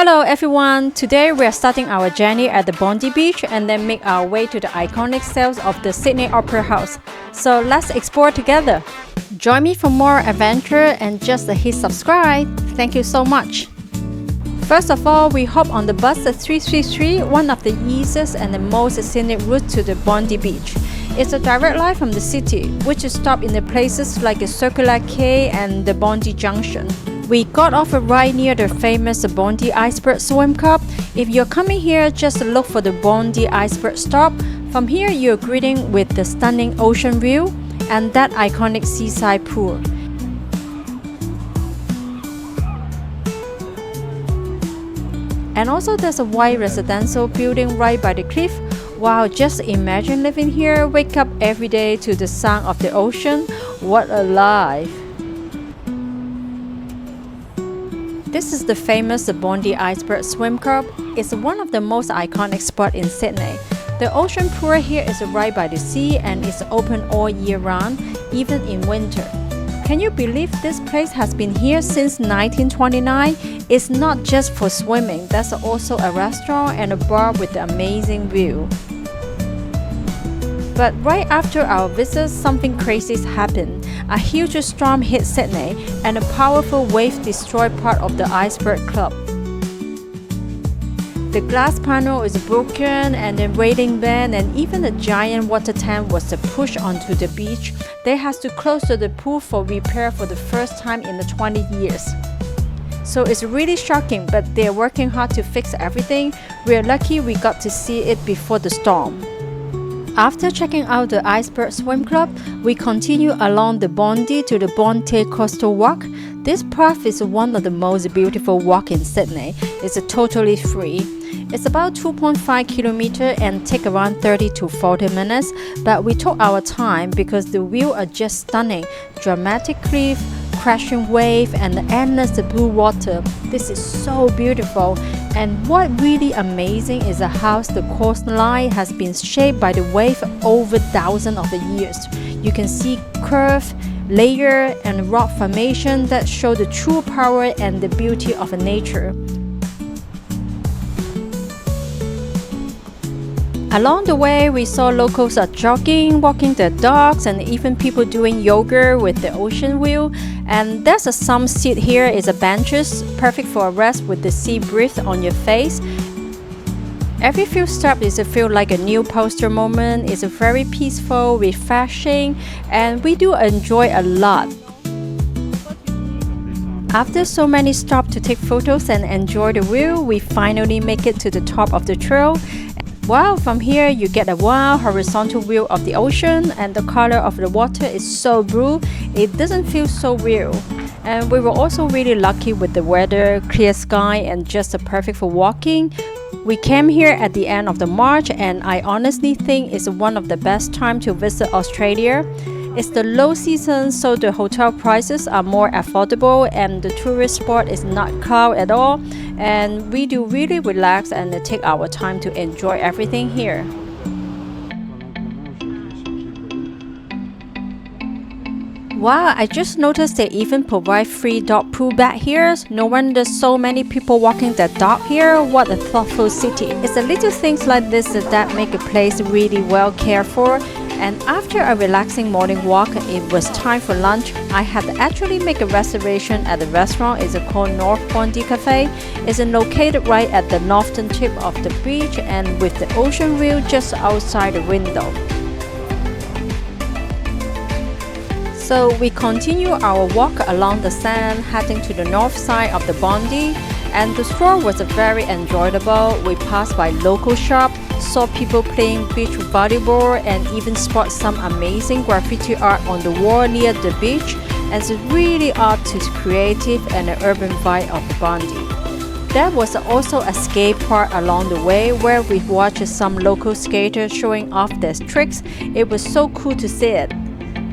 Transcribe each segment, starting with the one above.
Hello everyone! Today we are starting our journey at the Bondi Beach and then make our way to the iconic cells of the Sydney Opera House. So let's explore together! Join me for more adventure and just hit subscribe. Thank you so much! First of all, we hop on the bus at 333, one of the easiest and the most scenic routes to the Bondi Beach. It's a direct line from the city, which is stopped in the places like the Circular Quay and the Bondi Junction. We got off right near the famous Bondi Iceberg Swim Club. If you're coming here, just look for the Bondi Iceberg stop. From here, you're greeting with the stunning ocean view and that iconic seaside pool. And also there's a white residential building right by the cliff. Wow, just imagine living here, wake up every day to the sound of the ocean. What a life! This is the famous Bondi Iceberg Swim Club. It's one of the most iconic spots in Sydney. The ocean pool here is right by the sea and is open all year round, even in winter. Can you believe this place has been here since 1929? It's not just for swimming, there's also a restaurant and a bar with an amazing view. But right after our visit, something crazy happened. A huge storm hit Sydney and a powerful wave destroyed part of the iceberg club. The glass panel is broken and the railing bent and even the giant water tank was pushed onto the beach. They had to close the pool for repair for the first time in the 20 years. So it's really shocking, but they're working hard to fix everything. We're lucky we got to see it before the storm. After checking out the Iceberg Swim Club, we continue along the Bondi to the Bondi Coastal Walk. This path is one of the most beautiful walks in Sydney. It's totally free. It's about 2.5 kilometers and take around 30 to 40 minutes, but we took our time because the views are just stunning. Dramatic cliff, crashing wave and the endless blue water. This is so beautiful. And what really amazing is how the coastline has been shaped by the wave over thousands of years. You can see curve, layer and rock formation that show the true power and the beauty of nature. Along the way, we saw locals are jogging, walking their dogs, and even people doing yoga with the ocean view. And there's some seat here is a benches, perfect for a rest with the sea breeze on your face. Every few steps is feel like a new poster moment. It's very peaceful, refreshing, and we do enjoy a lot. After so many stops to take photos and enjoy the view, we finally make it to the top of the trail. Wow, from here you get a wild horizontal view of the ocean and the color of the water is so blue, it doesn't feel so real. And we were also really lucky with the weather, clear sky and just perfect for walking. We came here at the end of the March and I honestly think it's one of the best times to visit Australia. It's the low season, so the hotel prices are more affordable and the tourist spot is not crowded at all. And we do really relax and take our time to enjoy everything here. Wow, I just noticed they even provide free dog poo back here. No wonder so many people walking their dog here. What a thoughtful city. It's the little things like this that make a place really well cared for. And after a relaxing morning walk, it was time for lunch. I had to actually make a reservation at the restaurant. It's called North Bondi Cafe. It's located right at the northern tip of the beach and with the ocean view just outside the window. So we continue our walk along the sand, heading to the north side of the Bondi. And the stroll was very enjoyable. We passed by local shops, saw people playing beach volleyball and even spot some amazing graffiti art on the wall near the beach. And it's really art to creative and the urban vibe of the Bondi. There was also a skate park along the way where we watched some local skaters showing off their tricks. It was so cool to see it.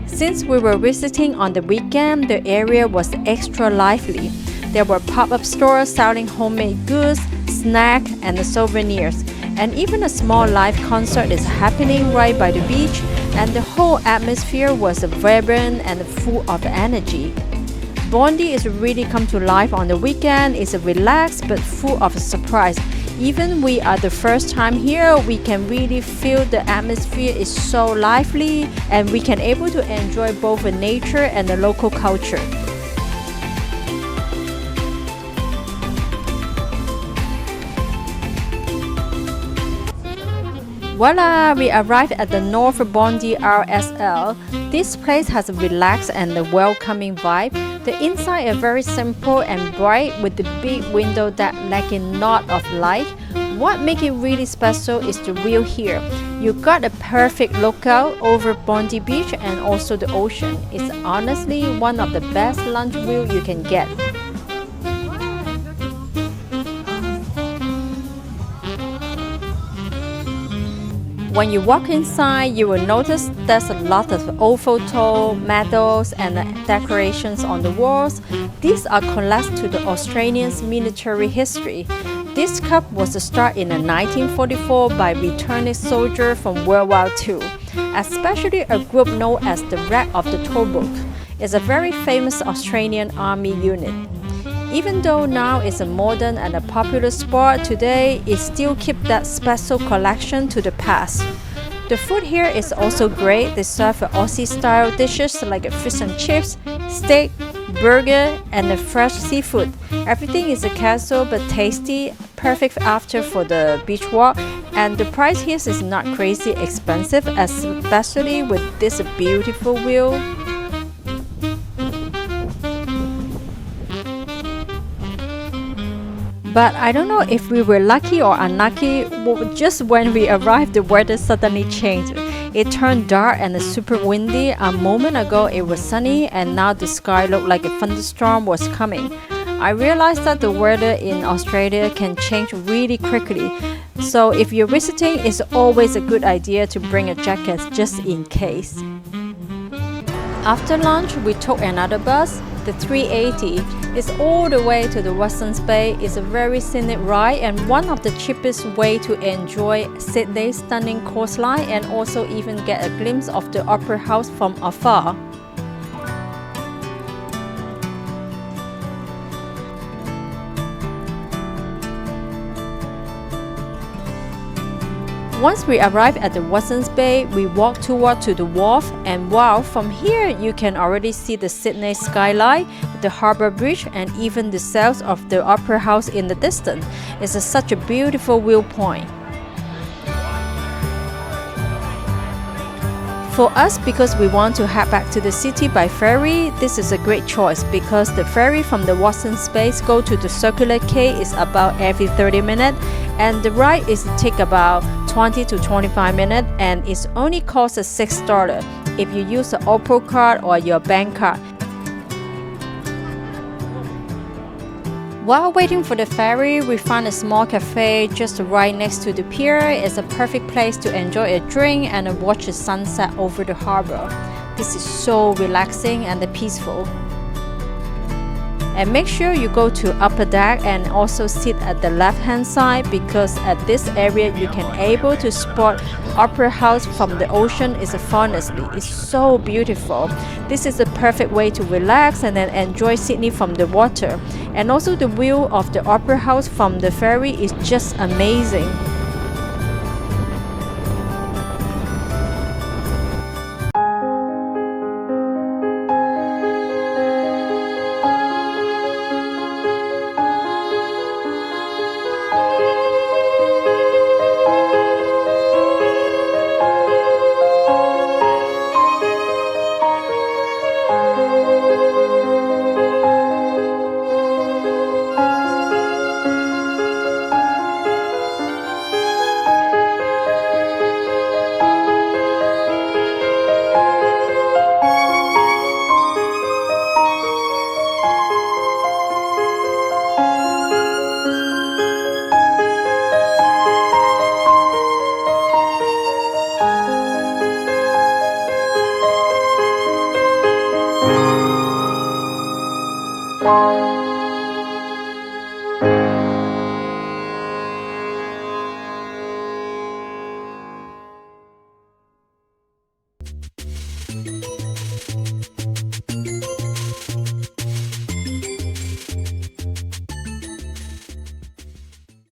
Since we were visiting on the weekend, the area was extra lively. There were pop-up stores selling homemade goods, snacks, and souvenirs. And even a small live concert is happening right by the beach, and the whole atmosphere was vibrant and full of energy. Bondi is really come to life on the weekend. It's relaxed but full of surprise. Even we are the first time here, we can really feel the atmosphere is so lively, and we can able to enjoy both the nature and the local culture. Voila! We arrived at the North Bondi RSL. This place has a relaxed and a welcoming vibe. The inside is very simple and bright with the big window that lacking lot of light. What makes it really special is the view here. You got a perfect lookout over Bondi Beach and also the ocean. It's honestly one of the best lunch view you can get. When you walk inside, you will notice there's a lot of old photo, medals, and decorations on the walls. These are collected to the Australians' military history. This cup was started in 1944 by returning soldiers from World War II, especially a group known as the Red of the Tobruk. It's a very famous Australian army unit. Even though now it's a modern and a popular sport, today it still keeps that special collection to the past. The food here is also great. They serve Aussie-style dishes like fish and chips, steak, burger, and the fresh seafood. Everything is casual but tasty, perfect after for the beach walk. And the price here is not crazy expensive, especially with this beautiful view. But I don't know if we were lucky or unlucky. Just when we arrived, the weather suddenly changed. It turned dark and super windy. A moment ago it was sunny, and now the sky looked like a thunderstorm was coming. I realized that the weather in Australia can change really quickly. So if you're visiting, it's always a good idea to bring a jacket just in case. After lunch, we took another bus, the 380. It's all the way to the Western Bay. It's a very scenic ride and one of the cheapest way to enjoy Sydney's stunning coastline and also even get a glimpse of the Opera House from afar. Once we arrive at the Western Bay, we walk toward to the wharf, and wow, from here you can already see the Sydney skyline, the harbour bridge, and even the sails of the Opera House in the distance. It's such a beautiful viewpoint. For us, because we want to head back to the city by ferry, this is a great choice because the ferry from the Western Bay go to the Circular Quay is about every 30 minutes, and the ride is take about 20 to 25 minutes, and it only costs $6 if you use the Opal card or your bank card. While waiting for the ferry, we found a small cafe just right next to the pier. It's a perfect place to enjoy a drink and watch the sunset over the harbor. This is so relaxing and peaceful. And make sure you go to upper deck and also sit at the left hand side because at this area you can able to spot Opera House from the ocean. Honestly, it's so beautiful. This is a perfect way to relax and then enjoy Sydney from the water. And also the view of the Opera House from the ferry is just amazing.